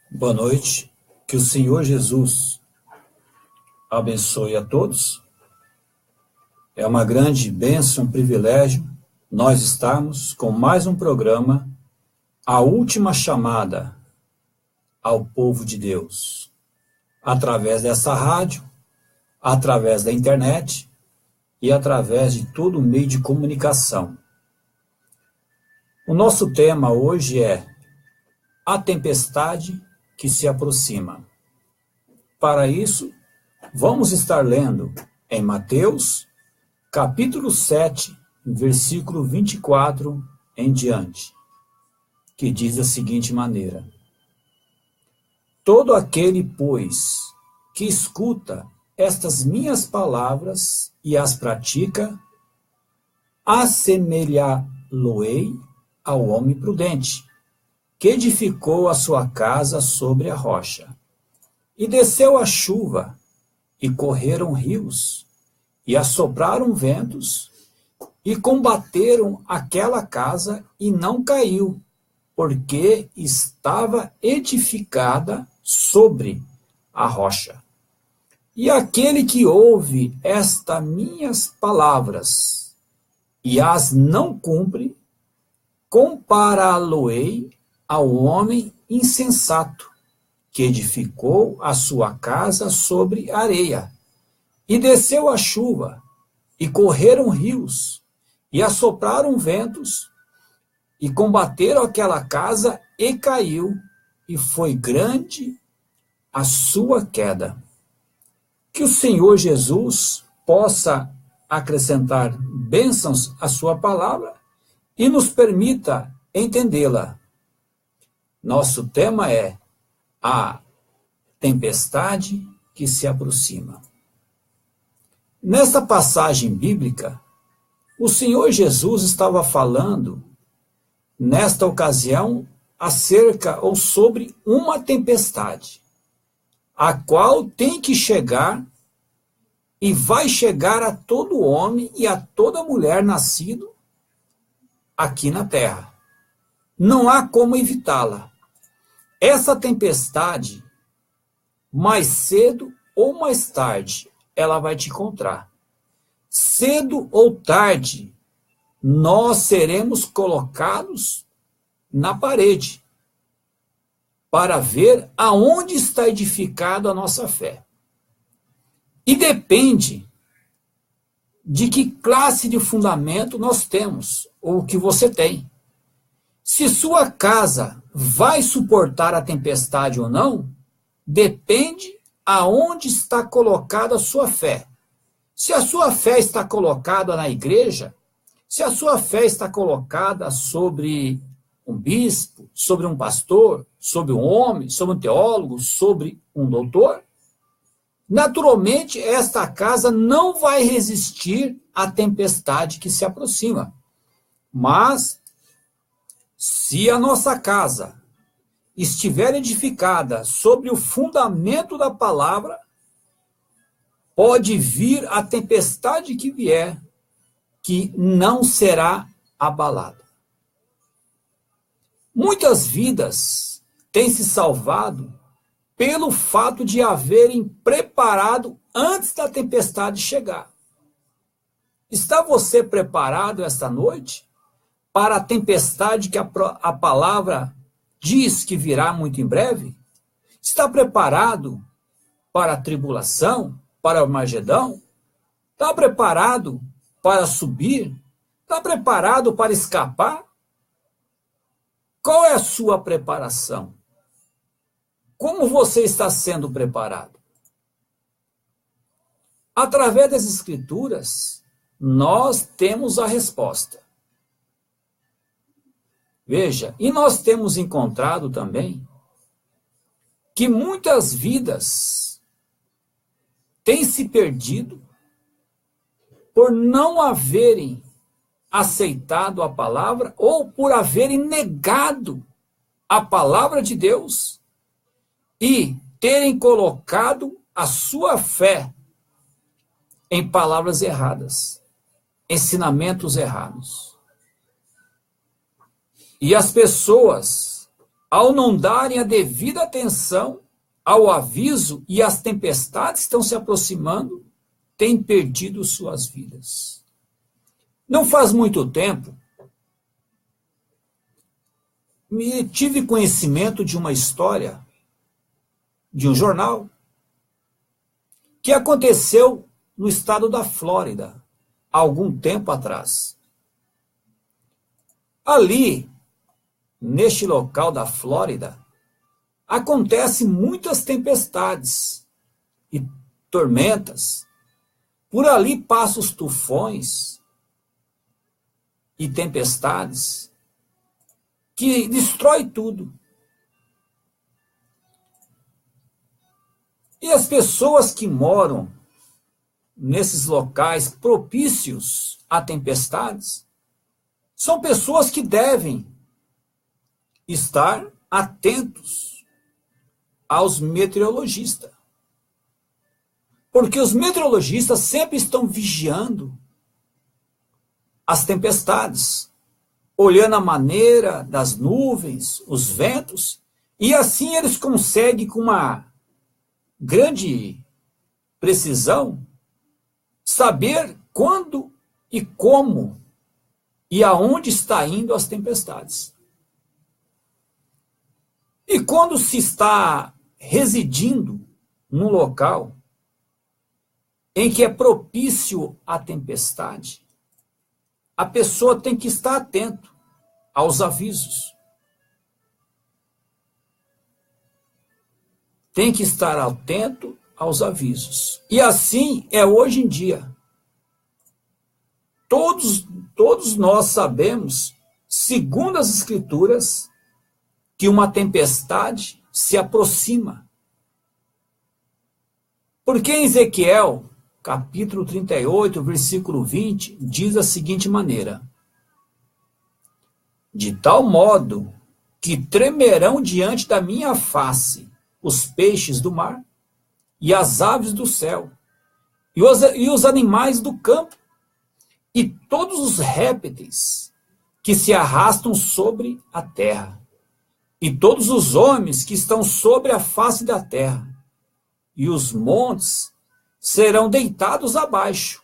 Boa noite, que o Senhor Jesus abençoe a todos. É uma grande bênção, um privilégio nós estarmos com mais um programa, a última chamada ao povo de Deus, através dessa rádio, através da internet e através de todo o meio de comunicação. O nosso tema hoje é a tempestade que se aproxima. Para isso, vamos estar lendo em Mateus, capítulo 7, versículo 24 em diante, que diz da seguinte maneira: Todo aquele, pois, que escuta estas minhas palavras e as pratica, assemelhá-lo-ei ao homem prudente, que edificou a sua casa sobre a rocha. E desceu a chuva, e correram rios, e assopraram ventos, e combateram aquela casa, e não caiu, porque estava edificada sobre a rocha. E aquele que ouve estas minhas palavras, e as não cumpre, compará-lo-ei ao homem insensato, que edificou a sua casa sobre areia. E desceu a chuva, e correram rios, e assopraram ventos, e combateram aquela casa, e caiu, e foi grande a sua queda. Que o Senhor Jesus possa acrescentar bênçãos à sua palavra e nos permita entendê-la. Nosso tema é a tempestade que se aproxima. Nesta passagem bíblica, o Senhor Jesus estava falando, nesta ocasião, acerca ou sobre uma tempestade, a qual tem que chegar e vai chegar a todo homem e a toda mulher nascido aqui na terra. Não há como evitá-la. Essa tempestade, mais cedo ou mais tarde, ela vai te encontrar. Cedo ou tarde, nós seremos colocados na parede para ver aonde está edificada a nossa fé. E depende de que classe de fundamento nós temos, ou que você tem. Se sua casa vai suportar a tempestade ou não, depende aonde está colocada a sua fé. Se a sua fé está colocada na igreja, se a sua fé está colocada sobre um bispo, sobre um pastor, sobre um homem, sobre um teólogo, sobre um doutor, naturalmente esta casa não vai resistir à tempestade que se aproxima. Mas se a nossa casa estiver edificada sobre o fundamento da palavra, pode vir a tempestade que vier, que não será abalada. Muitas vidas têm se salvado pelo fato de haverem preparado antes da tempestade chegar. Está você preparado esta noite para a tempestade que a palavra diz que virá muito em breve? Está preparado para a tribulação, para o Armagedão? Está preparado para subir? Está preparado para escapar? Qual é a sua preparação? Como você está sendo preparado? Através das Escrituras, nós temos a resposta. Veja, e nós temos encontrado também que muitas vidas têm se perdido por não haverem aceitado a palavra ou por haverem negado a palavra de Deus e terem colocado a sua fé em palavras erradas, ensinamentos errados. E as pessoas ao não darem a devida atenção ao aviso e as tempestades estão se aproximando, têm perdido suas vidas. Não faz muito tempo, tive conhecimento de uma história, de um jornal, que aconteceu no estado da Flórida, há algum tempo atrás. Ali, neste local da Flórida, acontecem muitas tempestades e tormentas. Por ali passam os tufões e tempestades que destrói tudo. E as pessoas que moram nesses locais propícios a tempestades são pessoas que devem estar atentos aos meteorologistas. Porque os meteorologistas sempre estão vigiando as tempestades, olhando a maneira das nuvens, os ventos, e assim eles conseguem, com uma grande precisão, saber quando e como e aonde está indo as tempestades. E quando se está residindo num local em que é propício à tempestade, a pessoa tem que estar atento aos avisos. Tem que estar atento aos avisos. E assim é hoje em dia. Todos nós sabemos, segundo as Escrituras, que uma tempestade se aproxima. Porque em Ezequiel, capítulo 38, versículo 20, diz da seguinte maneira: de tal modo que tremerão diante da minha face os peixes do mar e as aves do céu e os animais do campo e todos os répteis que se arrastam sobre a terra e todos os homens que estão sobre a face da terra, e os montes serão deitados abaixo,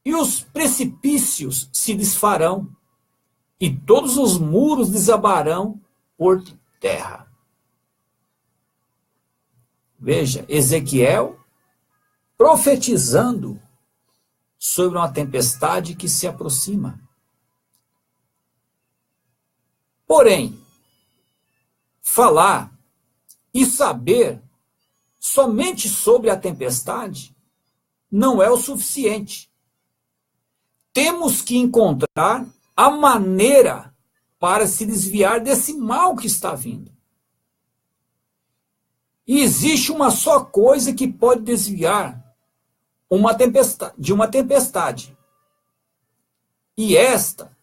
e os precipícios se desfarão, e todos os muros desabarão por terra. Veja, Ezequiel profetizando sobre uma tempestade que se aproxima. Porém, falar e saber somente sobre a tempestade não é o suficiente. Temos que encontrar a maneira para se desviar desse mal que está vindo. E existe uma só coisa que pode desviar de uma tempestade. E esta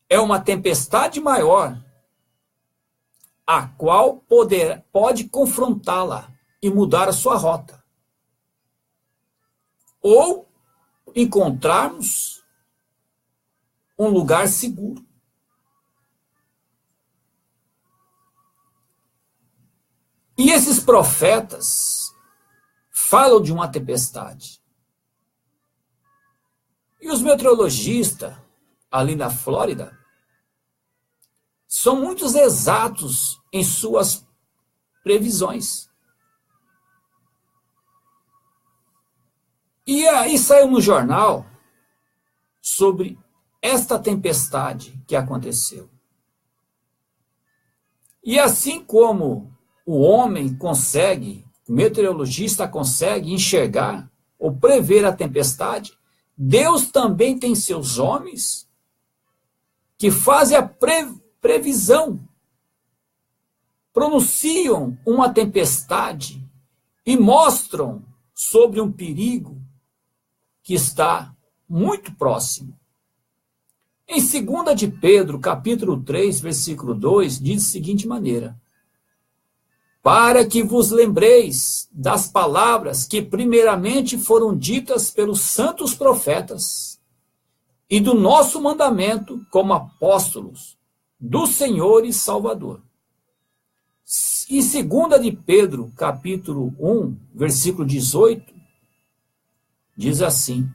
é uma tempestade maior, a qual pode confrontá-la e mudar a sua rota. Ou encontrarmos um lugar seguro. E esses profetas falam de uma tempestade. E os meteorologistas, ali na Flórida, são muito exatos em suas previsões. E aí saiu no jornal sobre esta tempestade que aconteceu. E assim como o homem consegue, o meteorologista consegue enxergar ou prever a tempestade, Deus também tem seus homens que fazem a previsão, pronunciam uma tempestade e mostram sobre um perigo que está muito próximo. Em 2 de Pedro, capítulo 3, versículo 2, diz da seguinte maneira: para que vos lembreis das palavras que primeiramente foram ditas pelos santos profetas e do nosso mandamento como apóstolos do Senhor e Salvador. em 2 de Pedro, capítulo 1, versículo 18, diz assim: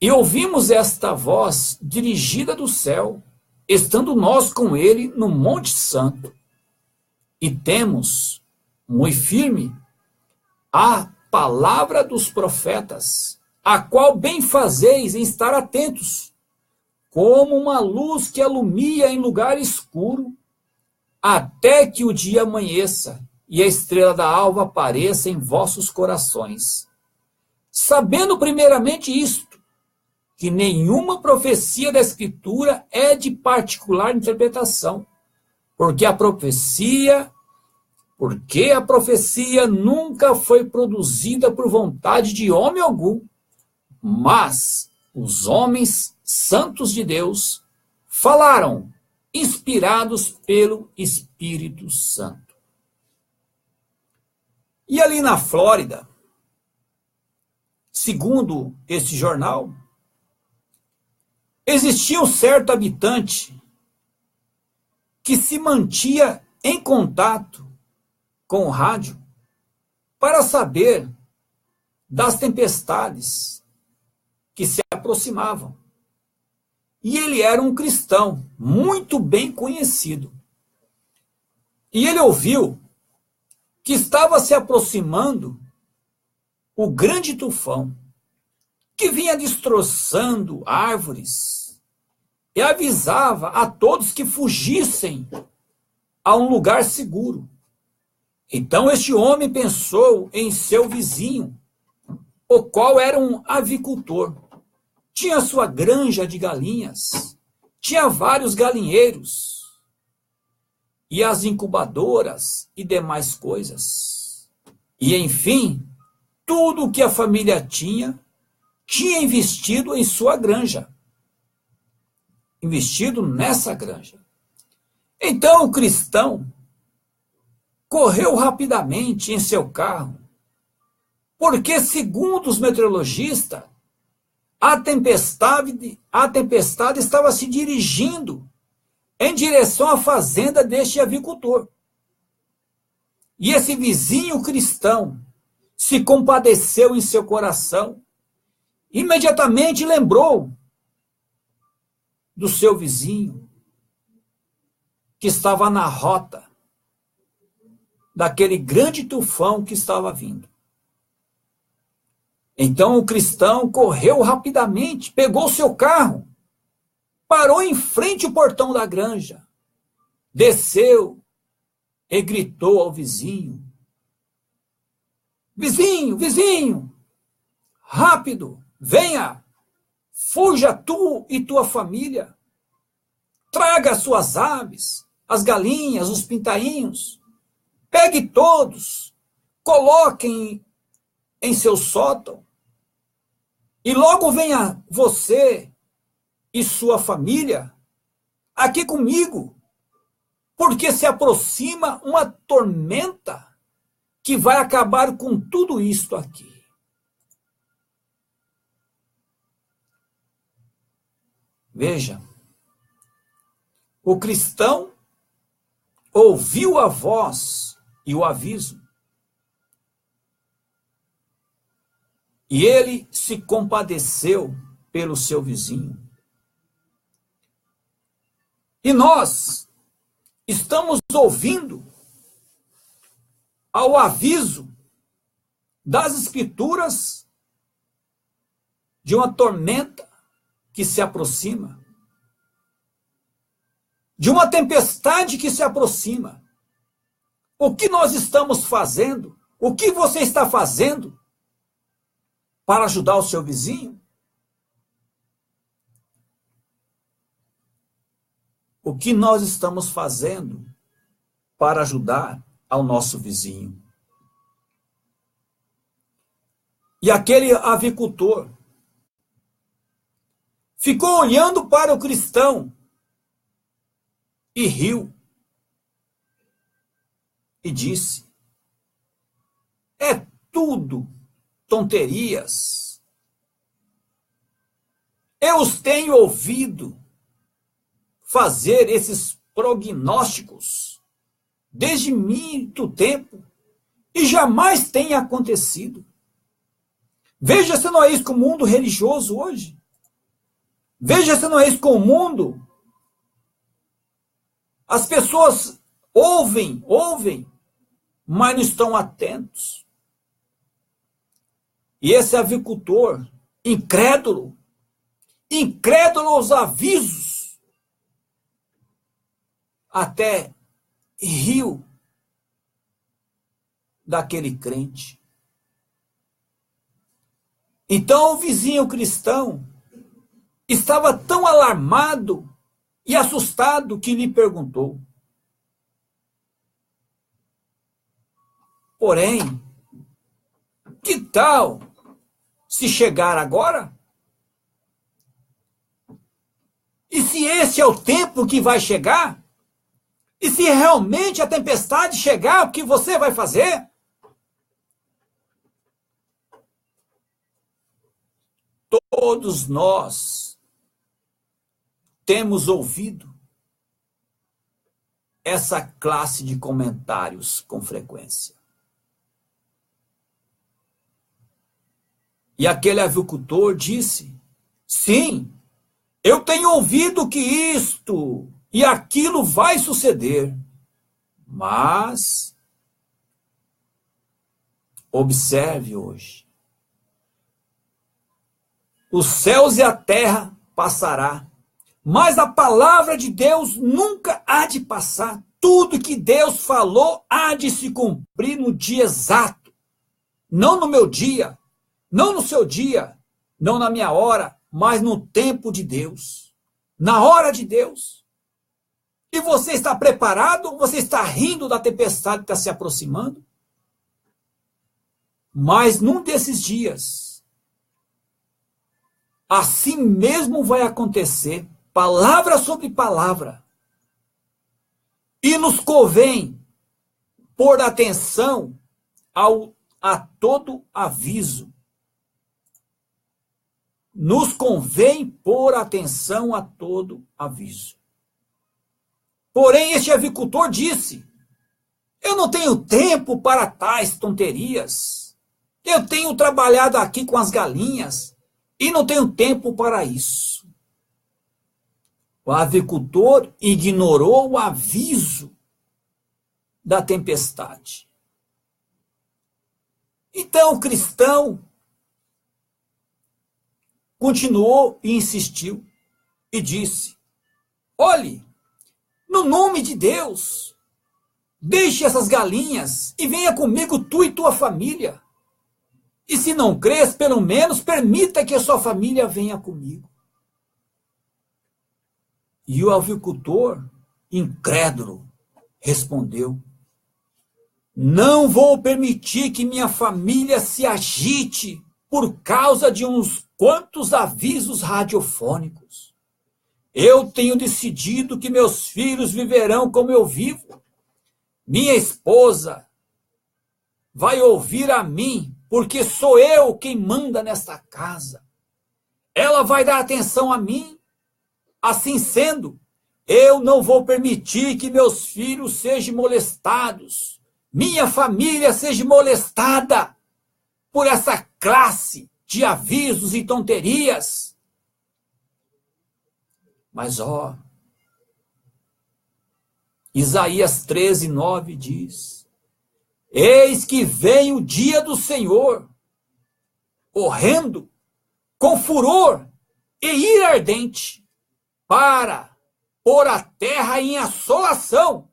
E ouvimos esta voz dirigida do céu, estando nós com ele no Monte Santo, e temos muito firme a palavra dos profetas, a qual bem fazeis em estar atentos, como uma luz que alumia em lugar escuro, até que o dia amanheça e a estrela da alva apareça em vossos corações. Sabendo primeiramente isto, que nenhuma profecia da Escritura é de particular interpretação, porque a profecia nunca foi produzida por vontade de homem algum, mas os homens santos de Deus falaram, inspirados pelo Espírito Santo. E ali na Flórida, segundo este jornal, existia um certo habitante que se mantinha em contato com o rádio para saber das tempestades que se aproximavam. E ele era um cristão muito bem conhecido. E ele ouviu que estava se aproximando o grande tufão, que vinha destroçando árvores, e avisava a todos que fugissem a um lugar seguro. Então este homem pensou em seu vizinho, o qual era um avicultor. Tinha sua granja de galinhas, tinha vários galinheiros, e as incubadoras e demais coisas. E, enfim, tudo o que a família tinha investido em sua granja. Investido nessa granja. Então o cristão correu rapidamente em seu carro, porque, segundo os meteorologistas, a tempestade estava se dirigindo em direção à fazenda deste avicultor. E esse vizinho cristão se compadeceu em seu coração, imediatamente lembrou do seu vizinho, que estava na rota daquele grande tufão que estava vindo. Então o cristão correu rapidamente, pegou seu carro, parou em frente ao portão da granja, desceu e gritou ao vizinho: Vizinho, vizinho, rápido, venha, fuja tu e tua família, traga as suas aves, as galinhas, os pintainhos, pegue todos, coloquem em seu sótão, e logo venha você e sua família aqui comigo, porque se aproxima uma tormenta que vai acabar com tudo isto aqui. Veja, o cristão ouviu a voz e o aviso, e ele se compadeceu pelo seu vizinho. E nós estamos ouvindo ao aviso das Escrituras de uma tormenta que se aproxima, de uma tempestade que se aproxima. O que nós estamos fazendo? O que você está fazendo para ajudar o seu vizinho? O que nós estamos fazendo para ajudar ao nosso vizinho? E aquele avicultor ficou olhando para o cristão e riu e disse: é tudo tonterias. Eu os tenho ouvido fazer esses prognósticos desde muito tempo e jamais tenha acontecido. Veja se não é isso com o mundo religioso hoje. Veja se não é isso com o mundo. As pessoas ouvem, mas não estão atentos. E esse avicultor, incrédulo aos avisos, até riu daquele crente. Então o vizinho cristão estava tão alarmado e assustado que lhe perguntou: porém, que tal se chegar agora? E se esse é o tempo que vai chegar? E se realmente a tempestade chegar, o que você vai fazer? Todos nós temos ouvido essa classe de comentários com frequência. E aquele avicultor disse: sim, eu tenho ouvido que isto e aquilo vai suceder, mas observe hoje. Os céus e a terra passará, mas a palavra de Deus nunca há de passar. Tudo que Deus falou há de se cumprir no dia exato. Não no meu dia, não no seu dia, não na minha hora, mas no tempo de Deus. Na hora de Deus. E você está preparado? Você está rindo da tempestade que está se aproximando? Mas num desses dias, assim mesmo vai acontecer, palavra sobre palavra. E nos convém pôr atenção a todo aviso. Nos convém pôr atenção a todo aviso. Porém, este avicultor disse: eu não tenho tempo para tais tonterias. Eu tenho trabalhado aqui com as galinhas e não tenho tempo para isso. O avicultor ignorou o aviso da tempestade. Então o cristão continuou e insistiu e disse: olhe, no nome de Deus, deixe essas galinhas e venha comigo tu e tua família. E se não crês, pelo menos permita que a sua família venha comigo. E o avicultor, incrédulo, respondeu: não vou permitir que minha família se agite por causa de uns quantos avisos radiofônicos. Eu tenho decidido que meus filhos viverão como eu vivo. Minha esposa vai ouvir a mim, porque sou eu quem manda nesta casa. Ela vai dar atenção a mim. Assim sendo, eu não vou permitir que meus filhos sejam molestados, minha família seja molestada por essa classe de avisos e tonterias. Mas Isaías 13:9 diz: eis que vem o dia do Senhor, horrendo, com furor e ira ardente, para pôr a terra em assolação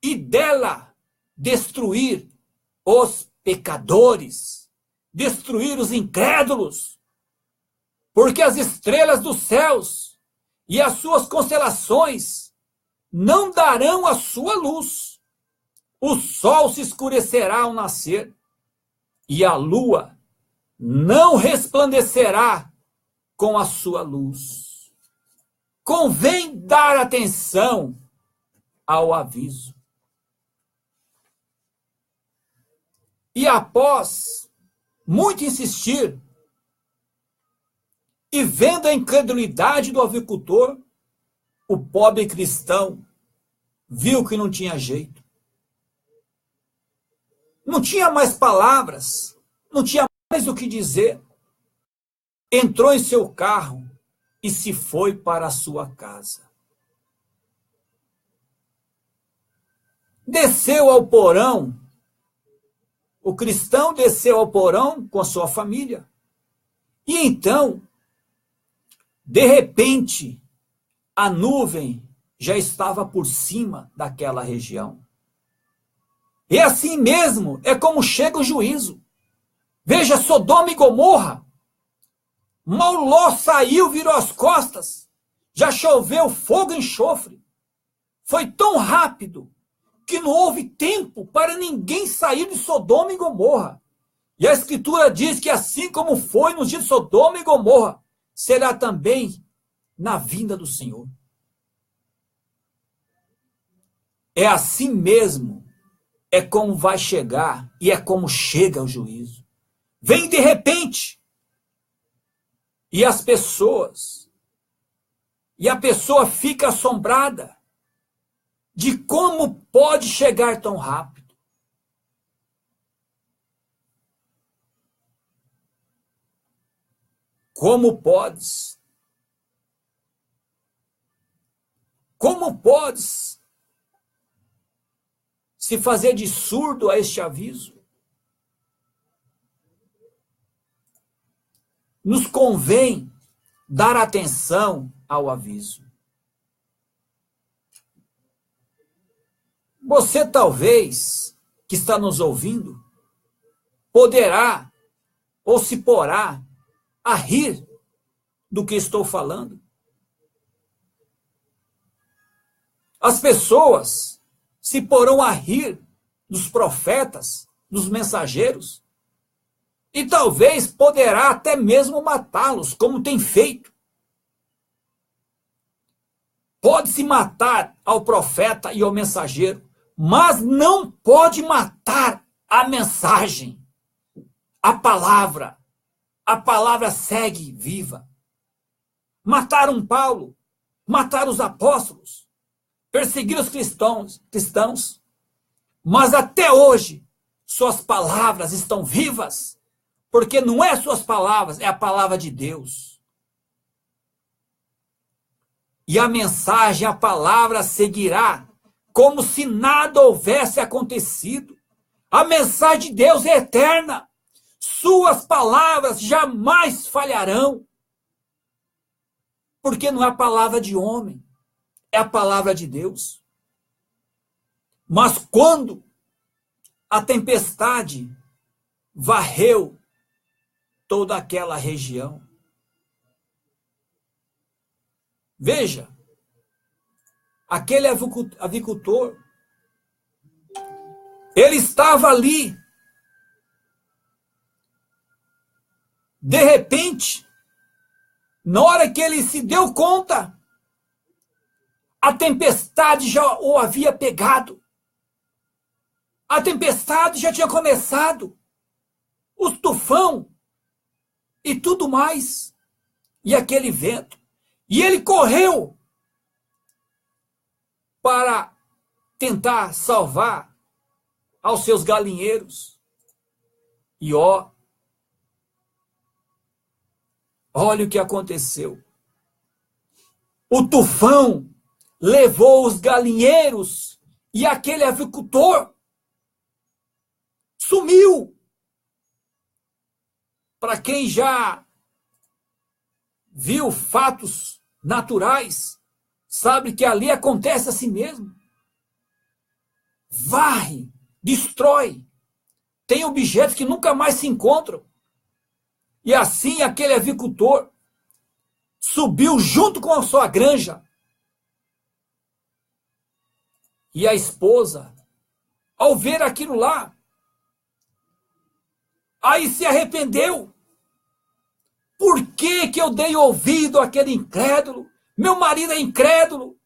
e dela destruir os pecadores, destruir os incrédulos, porque as estrelas dos céus e as suas constelações não darão a sua luz. O sol se escurecerá ao nascer e a lua não resplandecerá com a sua luz. Convém dar atenção ao aviso. E após muito insistir, e vendo a incredulidade do avicultor, o pobre cristão viu que não tinha jeito. Não tinha mais palavras, não tinha mais o que dizer. Entrou em seu carro e se foi para a sua casa. Desceu ao porão, o cristão desceu ao porão com a sua família. E então, de repente, a nuvem já estava por cima daquela região. E assim mesmo é como chega o juízo. Veja Sodoma e Gomorra. Mal Ló saiu, virou as costas. Já choveu fogo e enxofre. Foi tão rápido que não houve tempo para ninguém sair de Sodoma e Gomorra. E a Escritura diz que assim como foi nos dias de Sodoma e Gomorra, será também na vinda do Senhor. É assim mesmo, é como vai chegar e é como chega o juízo. Vem de repente. E a pessoa fica assombrada de como pode chegar tão rápido. Como podes? Como podes se fazer de surdo a este aviso? Nos convém dar atenção ao aviso. Você talvez, que está nos ouvindo, poderá ou se porá a rir do que estou falando. As pessoas se porão a rir dos profetas, dos mensageiros, e talvez poderá até mesmo matá-los, como tem feito. Pode-se matar ao profeta e ao mensageiro, mas não pode matar a mensagem, a palavra. A palavra segue viva. Mataram Paulo, mataram os apóstolos, perseguiram os cristãos, mas até hoje suas palavras estão vivas. Porque não é suas palavras, é a palavra de Deus. E a mensagem, a palavra seguirá como se nada houvesse acontecido. A mensagem de Deus é eterna. Suas palavras jamais falharão. Porque não é a palavra de homem, é a palavra de Deus. Mas quando a tempestade varreu toda aquela região. Veja, aquele avicultor, ele estava ali. De repente, na hora que ele se deu conta, a tempestade já o havia pegado. A tempestade já tinha começado. O tufão e tudo mais. E aquele vento. E ele correu para tentar salvar aos seus galinheiros. E olha o que aconteceu. O tufão levou os galinheiros e aquele avicultor sumiu. Para quem já viu fatos naturais, sabe que ali acontece assim mesmo. Varre, destrói. Tem objetos que nunca mais se encontram. E assim aquele avicultor subiu junto com a sua granja. E a esposa, ao ver aquilo lá, aí se arrependeu. Por que que eu dei ouvido àquele incrédulo? Meu marido é incrédulo.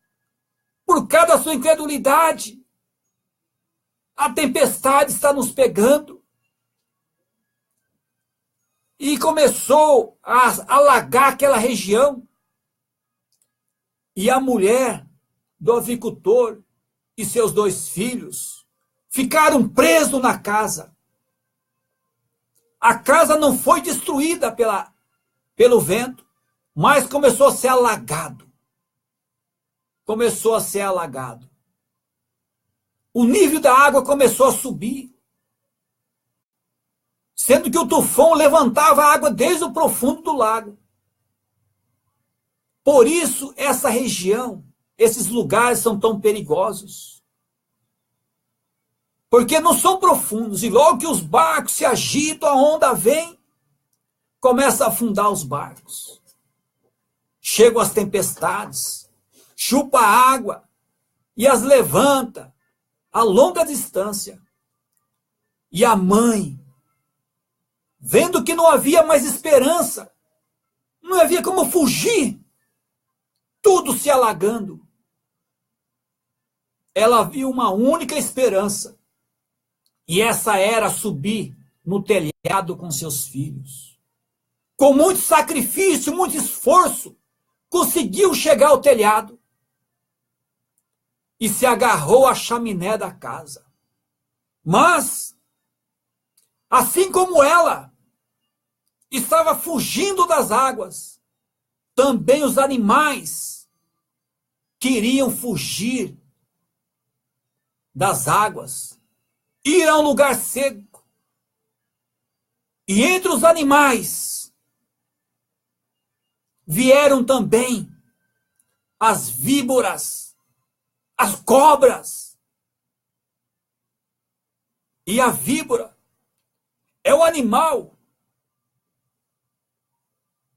Por causa da sua incredulidade. A tempestade está nos pegando. E começou a alagar aquela região. E a mulher do avicultor e seus 2 filhos ficaram presos na casa. A casa não foi destruída pelo vento, mas começou a ser alagado. Começou a ser alagado. O nível da água começou a subir, sendo que o tufão levantava a água desde o profundo do lago. Por isso, essa região, esses lugares são tão perigosos. Porque não são profundos, e logo que os barcos se agitam, a onda vem, começa a afundar os barcos. Chegam as tempestades, chupa a água e as levanta a longa distância. E a mãe, vendo que não havia mais esperança, não havia como fugir, tudo se alagando, ela viu uma única esperança, e essa era subir no telhado com seus filhos. Com muito sacrifício, muito esforço, conseguiu chegar ao telhado e se agarrou à chaminé da casa. Mas, assim como ela estava fugindo das águas, também os animais queriam fugir das águas, ir a um lugar seco. E entre os animais vieram também as víboras, as cobras. E a víbora é um animal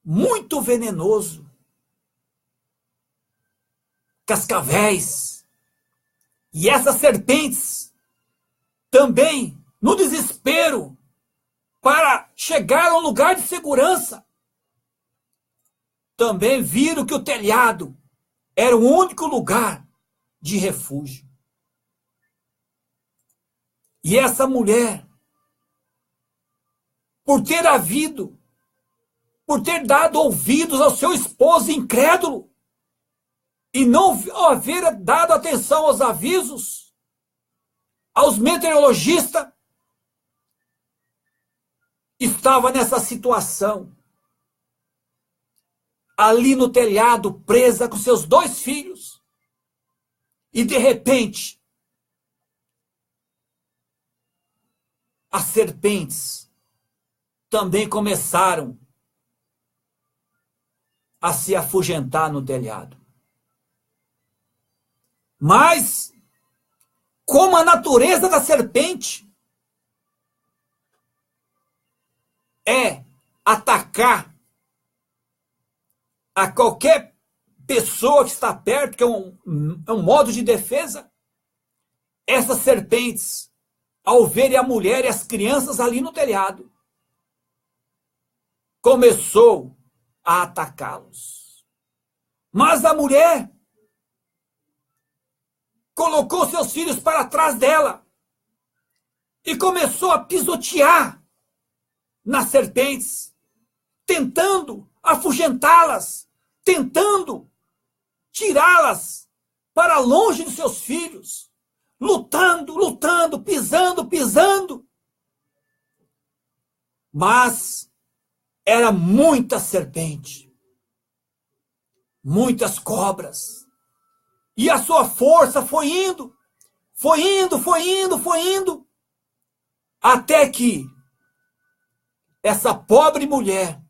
muito venenoso. Cascavéis. E essas serpentes também, no desespero, para chegar a um lugar de segurança, também viram que o telhado era o único lugar de refúgio. E essa mulher, por ter havido, por ter dado ouvidos ao seu esposo incrédulo, e não haver dado atenção aos avisos, aos meteorologistas, estava nessa situação, ali no telhado, presa com seus 2 filhos, e de repente, as serpentes também começaram a se afugentar no telhado. Mas, como a natureza da serpente é atacar a qualquer pessoa que está perto, que é um modo de defesa, essas serpentes, ao verem a mulher e as crianças ali no telhado, começou a atacá-los. Mas a mulher colocou seus filhos para trás dela e começou a pisotear nas serpentes, tentando afugentá-las, tentando tirá-las para longe de seus filhos, lutando, lutando, pisando, pisando. Mas era muita serpente, muitas cobras. E a sua força foi indo, foi indo, foi indo, foi indo, até que essa pobre mulher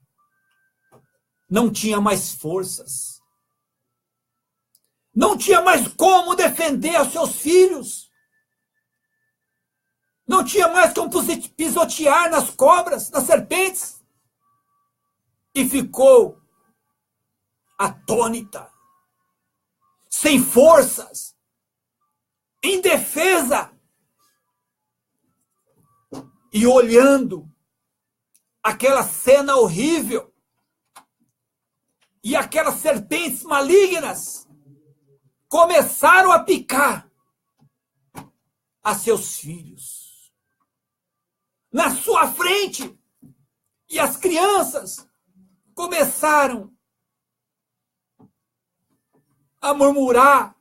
não tinha mais forças, não tinha mais como defender os seus filhos, não tinha mais como pisotear nas cobras, nas serpentes, e ficou atônita, sem forças, indefesa, e olhando aquela cena horrível, e aquelas serpentes malignas começaram a picar a seus filhos na sua frente, e as crianças começaram a murmurar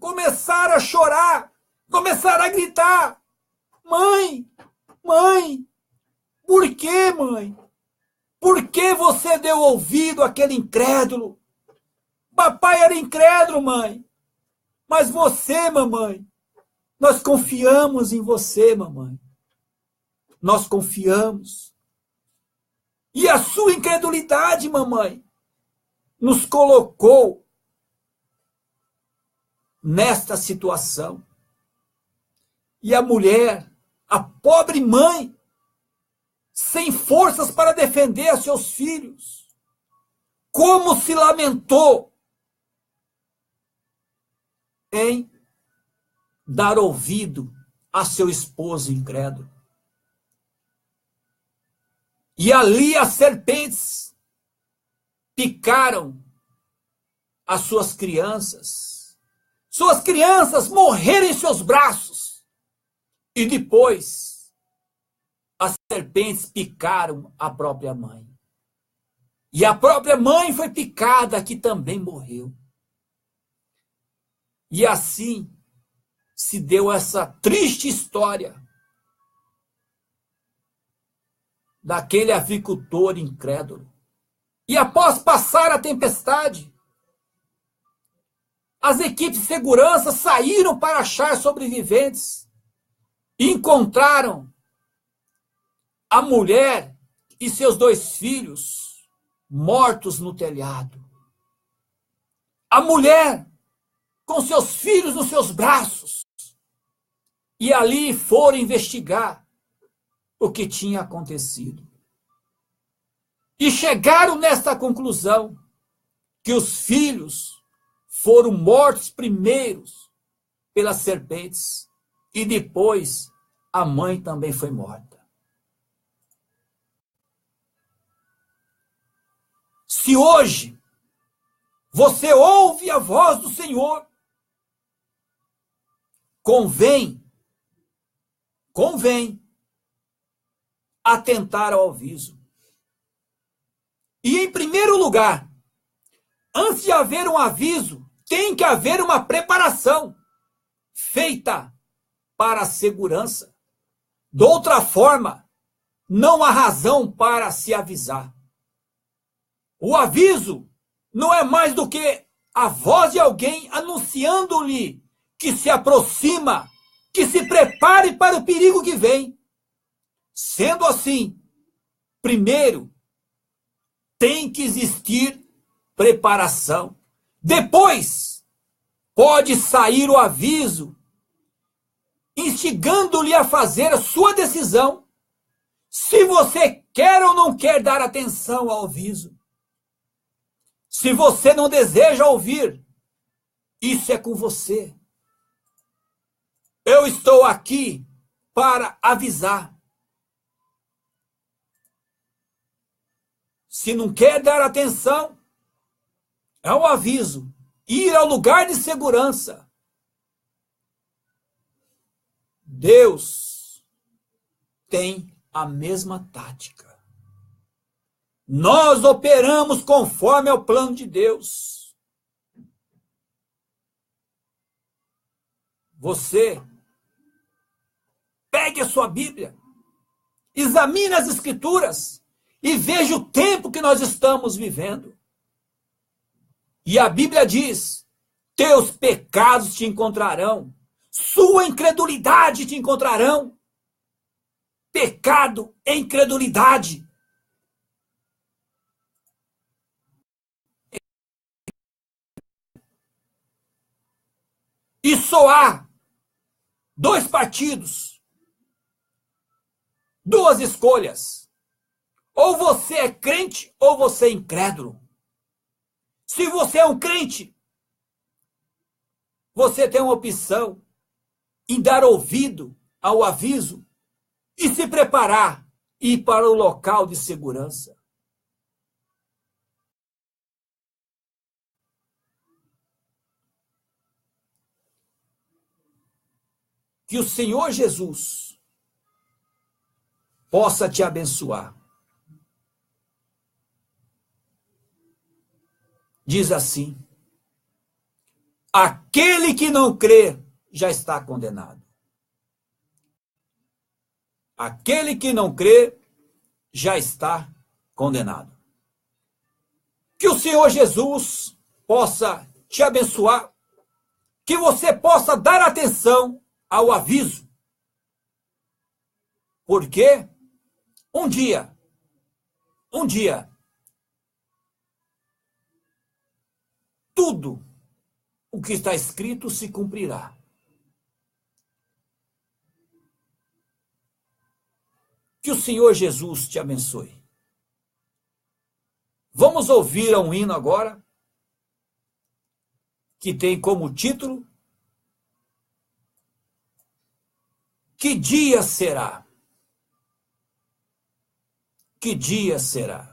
começaram a chorar, começaram a gritar: mãe, mãe, por que, mãe? Por que você deu ouvido àquele incrédulo? Papai era incrédulo, mãe. Mas você, mamãe, nós confiamos em você, mamãe. Nós confiamos. E a sua incredulidade, mamãe, nos colocou nesta situação. E a mulher, a pobre mãe, sem forças para defender a seus filhos, como se lamentou em dar ouvido a seu esposo incrédulo. E ali as serpentes picaram as suas crianças morreram em seus braços, e depois as serpentes picaram a própria mãe. E a própria mãe foi picada, que também morreu. E assim se deu essa triste história daquele avicultor incrédulo. E após passar a tempestade, as equipes de segurança saíram para achar sobreviventes e encontraram a mulher e seus 2 filhos mortos no telhado. A mulher com seus filhos nos seus braços. E ali foram investigar o que tinha acontecido. E chegaram nesta conclusão, que os filhos foram mortos primeiros pelas serpentes, e depois a mãe também foi morta. Se hoje você ouve a voz do Senhor, convém atentar ao aviso. E em primeiro lugar, antes de haver um aviso, tem que haver uma preparação feita para a segurança. De outra forma, não há razão para se avisar. O aviso não é mais do que a voz de alguém anunciando-lhe que se aproxima, que se prepare para o perigo que vem. Sendo assim, primeiro, tem que existir preparação. Depois, pode sair o aviso, instigando-lhe a fazer a sua decisão, se você quer ou não quer dar atenção ao aviso. Se você não deseja ouvir, isso é com você. Eu estou aqui para avisar. Se não quer dar atenção, é um aviso. Ir ao lugar de segurança. Deus tem a mesma tática. Nós operamos conforme ao plano de Deus. Você pegue a sua Bíblia, examine as Escrituras e veja o tempo que nós estamos vivendo. E a Bíblia diz: teus pecados te encontrarão, sua incredulidade te encontrarão. Pecado e incredulidade. E só há 2 partidos, 2 escolhas. Ou você é crente ou você é incrédulo. Se você é um crente, você tem uma opção em dar ouvido ao aviso e se preparar e ir para o local de segurança. Que o Senhor Jesus possa te abençoar. Diz assim: aquele que não crê já está condenado. Aquele que não crê já está condenado. Que o Senhor Jesus possa te abençoar, que você possa dar atenção ao aviso, porque um dia, tudo o que está escrito se cumprirá. Que o Senhor Jesus te abençoe. Vamos ouvir um hino agora, que tem como título: Que dia será? Que dia será?